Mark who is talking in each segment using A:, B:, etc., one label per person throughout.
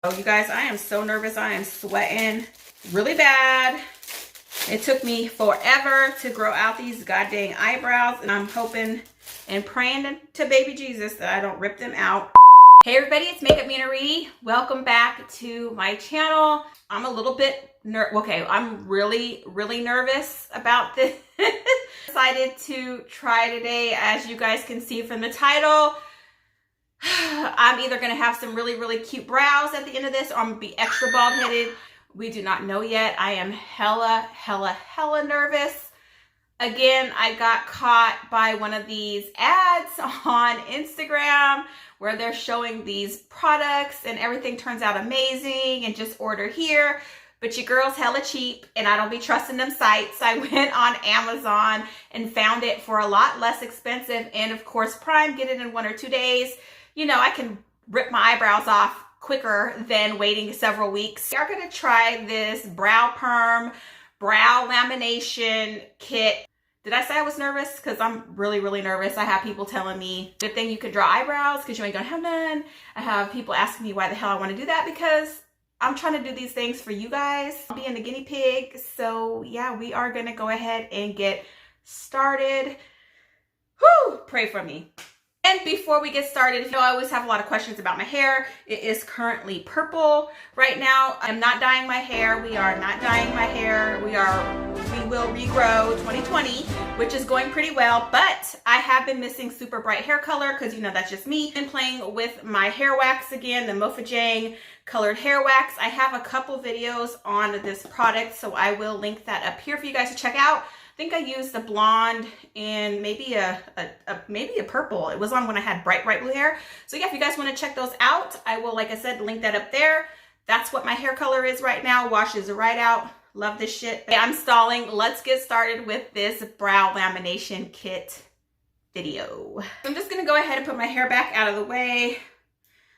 A: Oh, you guys, I am so nervous. I am sweating really bad. It took me forever to grow out these goddamn eyebrows, and I'm hoping and praying to baby Jesus that I don't rip them out. Hey everybody, it's MakeupMenaree. Welcome back to my channel. I'm a little bit I'm really nervous about this. Decided to try today, as you guys can see from the title. I'm either gonna have some really cute brows at the end of this, or I'm gonna be extra bald headed. We do not know yet. I am hella nervous. Again, I got caught by one of these ads on Instagram where they're showing these products and everything turns out amazing and just order here. But your girl's hella cheap and I don't be trusting them sites. I went on Amazon and found it for a lot less expensive. And of course, Prime, get it in 1 or 2 days. You know, I can rip my eyebrows off quicker than waiting several weeks. We are gonna try this brow perm, brow lamination kit. Did I say I was nervous? Because I'm really nervous. I have people telling me, good thing you could draw eyebrows because you ain't gonna have none. I have people asking me why the hell I want to do that, because I'm trying to do these things for you guys. I'm being the guinea pig. So yeah, we are gonna go ahead and get started. Whew, pray for me. And before we get started, you know, I always have a lot of questions about my hair. It is currently purple right now. I'm not dyeing my hair. We are not dyeing my hair. We will regrow 2020, which is going pretty well, but I have been missing super bright hair color because, you know, that's just me. Been playing with my hair wax again, the Mofajang colored hair wax. I have a couple videos on this product, so I will link that up here for you guys to check out. I think I used a blonde and maybe a purple. It was on when I had bright blue hair. So yeah, if you guys want to check those out, I will, like I said, link that up there. That's what my hair color is right now. Washes right out. Love this shit. Okay, I'm stalling. Let's get started with this brow lamination kit video. I'm just gonna go ahead and put my hair back out of the way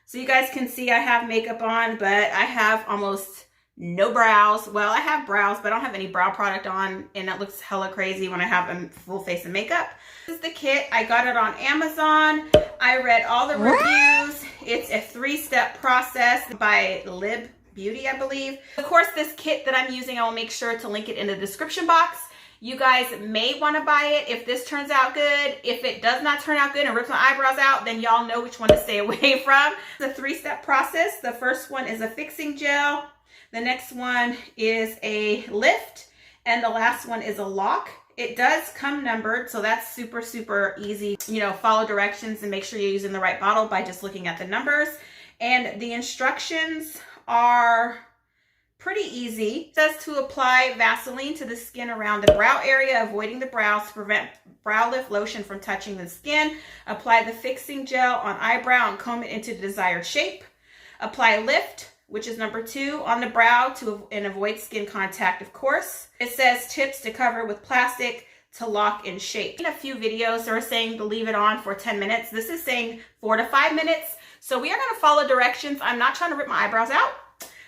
A: so you guys can see I have makeup on, but I have almost no brows. Well, I have brows, but I don't have any brow product on, and that looks hella crazy when I have a full face of makeup. This is the kit. I got it on Amazon. I read all the reviews. It's a 3-step process by Lib Beauty, I believe. Of course, this kit that I'm using, I will make sure to link it in the description box. You guys may want to buy it if this turns out good. If it does not turn out good and rips my eyebrows out, then y'all know which one to stay away from. It's a 3-step process. The first one is a fixing gel. The next one is a lift, and the last one is a lock. It does come numbered, so that's super easy. You know, follow directions and make sure you're using the right bottle by just looking at the numbers. And the instructions are pretty easy. It says to apply Vaseline to the skin around the brow area, avoiding the brows to prevent brow lift lotion from touching the skin. Apply the fixing gel on eyebrow and comb it into the desired shape. Apply lift, which is number 2, on the brow and avoid skin contact, of course. It says tips to cover with plastic to lock in shape. In a few videos, they're saying to leave it on for 10 minutes. This is saying 4 to 5 minutes. So we are gonna follow directions. I'm not trying to rip my eyebrows out.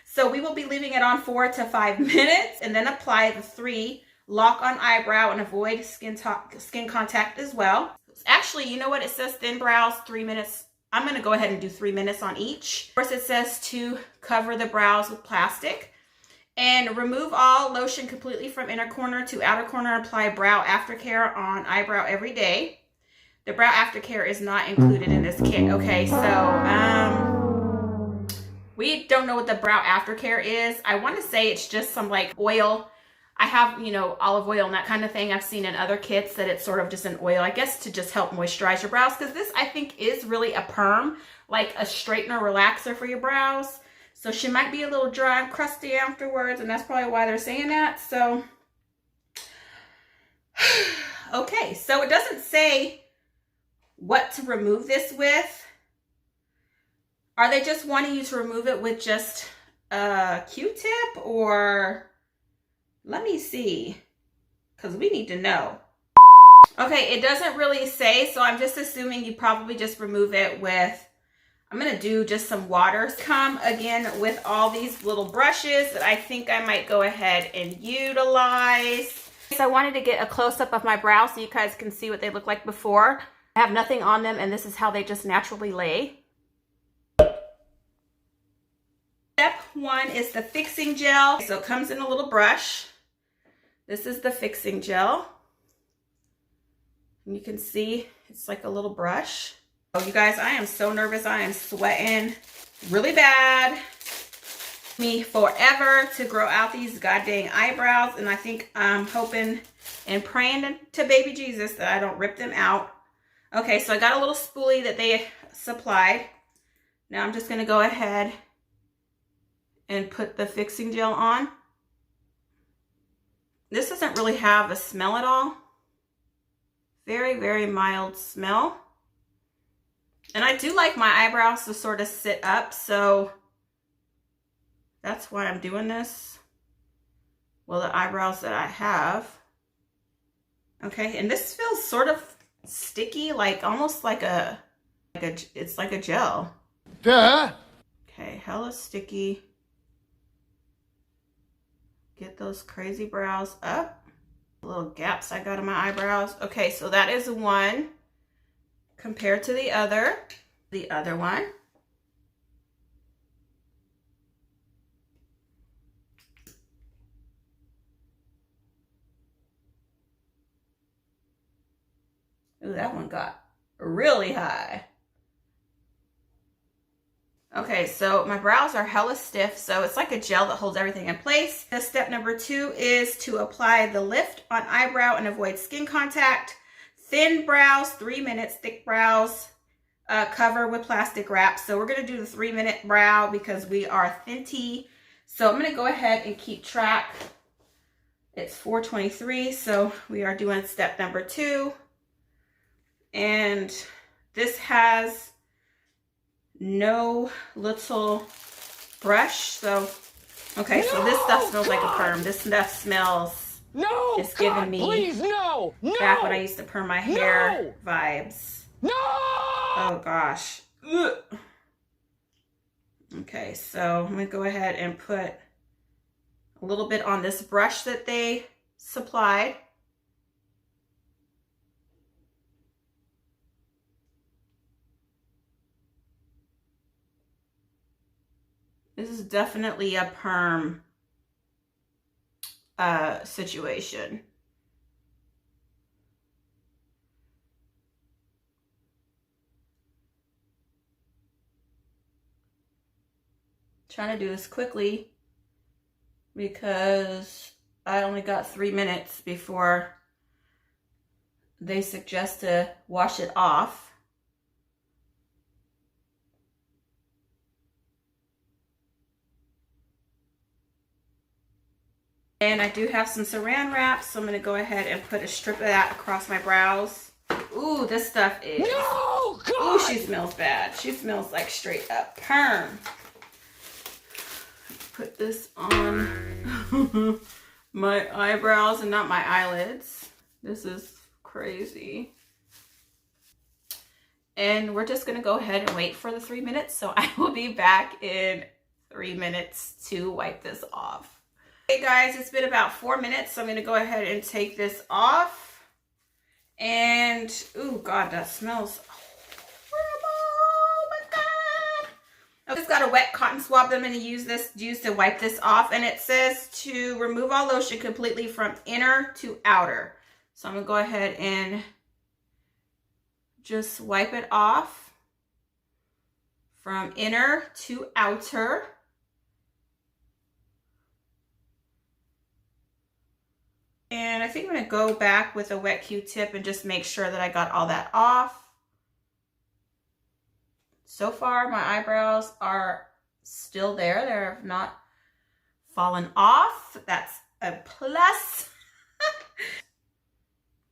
A: So we will be leaving it on 4 to 5 minutes, and then apply the 3, lock on eyebrow and avoid skin contact as well. Actually, you know what? It says thin brows, 3 minutes. I'm going to go ahead and do 3 minutes on each. Of course, it says to cover the brows with plastic and remove all lotion completely from inner corner to outer corner. Apply brow aftercare on eyebrow every day. The brow aftercare is not included in this kit. Okay, so we don't know what the brow aftercare is. I want to say it's just some like oil. I have, you know, olive oil and that kind of thing. I've seen in other kits that it's sort of just an oil, I guess, to just help moisturize your brows. Because this, I think, is really a perm, like a straightener relaxer for your brows. So she might be a little dry and crusty afterwards, and that's probably why they're saying that. So, okay. So it doesn't say what to remove this with. Are they just wanting you to remove it with just a Q-tip, or... Let me see, because we need to know. Okay, it doesn't really say, so I'm just assuming you probably just remove it with, I'm going to do just some water. Come again with all these little brushes that I think I might go ahead and utilize. So I wanted to get a close-up of my brows so you guys can see what they look like before. I have nothing on them, and this is how they just naturally lay. Step 1 is the fixing gel. So it comes in a little brush. This is the fixing gel. And you can see it's like a little brush. Oh, you guys, I am so nervous. I am sweating really bad. Me forever to grow out these goddamn eyebrows, and I think I'm hoping and praying to baby Jesus that I don't rip them out. Okay, so I got a little spoolie that they supplied. Now I'm just going to go ahead and put the fixing gel on. This doesn't really have a smell at all. Very, very mild smell. And I do like my eyebrows to sort of sit up, so that's why I'm doing this. Well, the eyebrows that I have. Okay, and this feels sort of sticky, like almost like it's like a gel. Duh. Okay, hella sticky. Get those crazy brows up. Little gaps I got in my eyebrows. Okay, so that is one compared to the other. The other one. Ooh, that one got really high. Okay, so my brows are hella stiff, so it's like a gel that holds everything in place. The step number 2 is to apply the lift on eyebrow and avoid skin contact. Thin brows, 3 minutes. Thick brows, cover with plastic wrap. So we're going to do the 3-minute brow because we are thinty. So I'm going to go ahead and keep track. It's 4:23, so we are doing step number 2. And this has no little brush. So, okay, so this stuff smells like a perm. This stuff smells, it's giving me please, back when I used to perm my hair vibes. No! Oh gosh. Ugh. Okay, so I'm gonna go ahead and put a little bit on this brush that they supplied. This is definitely a perm situation. Trying to do this quickly because I only got 3 minutes before they suggest to wash it off. And I do have some saran wrap, so I'm going to go ahead and put a strip of that across my brows. Ooh, this stuff is... No, God! Ooh, she smells bad. She smells like straight up perm. Put this on my eyebrows and not my eyelids. This is crazy. And we're just going to go ahead and wait for the 3 minutes. So I will be back in 3 minutes to wipe this off. Hey guys, it's been about 4 minutes, so I'm going to go ahead and take this off. And, oh God, that smells horrible. Oh my God. I just got a wet cotton swab that I'm going to use to wipe this off. And it says to remove all lotion completely from inner to outer. So I'm going to go ahead and just wipe it off from inner to outer. And I think I'm going to go back with a wet Q-tip and just make sure that I got all that off. So far, my eyebrows are still there. They're not fallen off. That's a plus.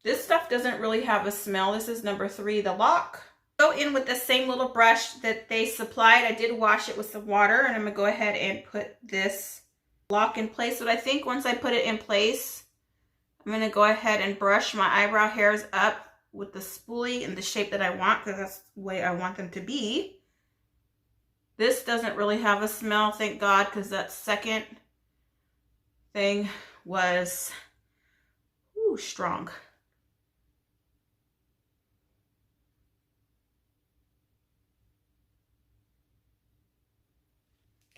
A: This stuff doesn't really have a smell. This is number 3, the lock. Go in with the same little brush that they supplied. I did wash it with some water, and I'm going to go ahead and put this lock in place. But I think once I put it in place, I'm going to go ahead and brush my eyebrow hairs up with the spoolie in the shape that I want, because that's the way I want them to be. This doesn't really have a smell, thank God, because that second thing was strong.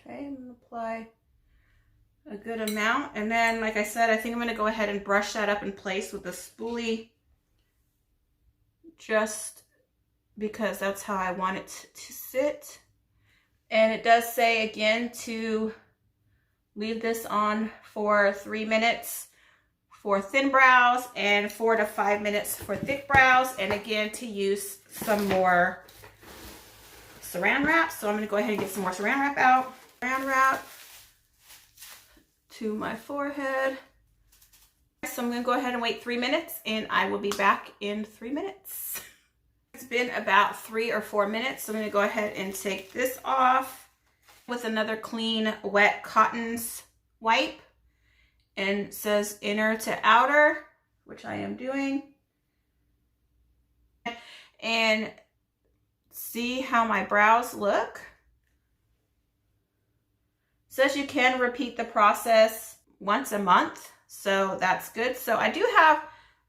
A: Okay, I'm gonna apply a good amount. And then, like I said, I think I'm gonna go ahead and brush that up in place with a spoolie, just because that's how I want it to sit. And it does say again to leave this on for 3 minutes for thin brows and 4 to 5 minutes for thick brows. And again, to use some more saran wrap. So I'm gonna go ahead and get some more saran wrap out. Saran wrap to my forehead. So I'm gonna go ahead and wait 3 minutes and I will be back in 3 minutes. It's been about 3 or 4 minutes. So I'm gonna go ahead and take this off with another clean, wet cotton wipe. And it says inner to outer, which I am doing. And see how my brows look. It says you can repeat the process once a month, so that's good. So I do have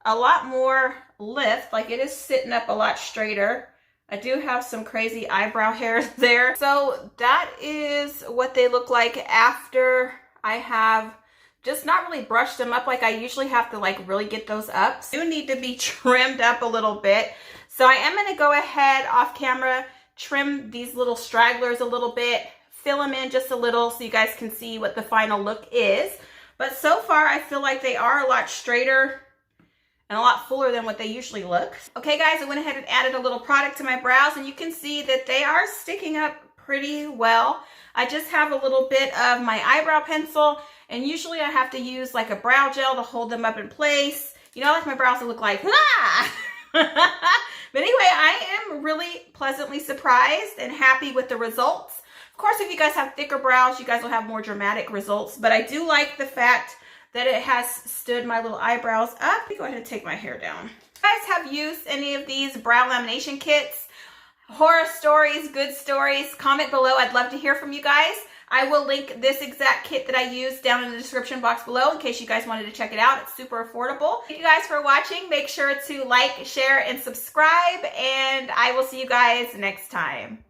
A: a lot more lift, like it is sitting up a lot straighter. I do have some crazy eyebrow hairs there. So that is what they look like after I have just not really brushed them up like I usually have to like really get those up. So do need to be trimmed up a little bit. So I am going to go ahead off camera, trim these little stragglers a little bit, fill them in just a little so you guys can see what the final look is. But so far I feel like they are a lot straighter and a lot fuller than what they usually look. Okay guys, I went ahead and added a little product to my brows and you can see that they are sticking up pretty well. I just have a little bit of my eyebrow pencil and usually I have to use like a brow gel to hold them up in place. You know, like my brows look like, ah! But anyway, I am really pleasantly surprised and happy with the results. Of course, if you guys have thicker brows, you guys will have more dramatic results. But I do like the fact that it has stood my little eyebrows up. Let me go ahead and take my hair down. If you guys have used any of these brow lamination kits, horror stories, good stories, comment below. I'd love to hear from you guys. I will link this exact kit that I used down in the description box below in case you guys wanted to check it out. It's super affordable. Thank you guys for watching. Make sure to like, share, and subscribe, and I will see you guys next time.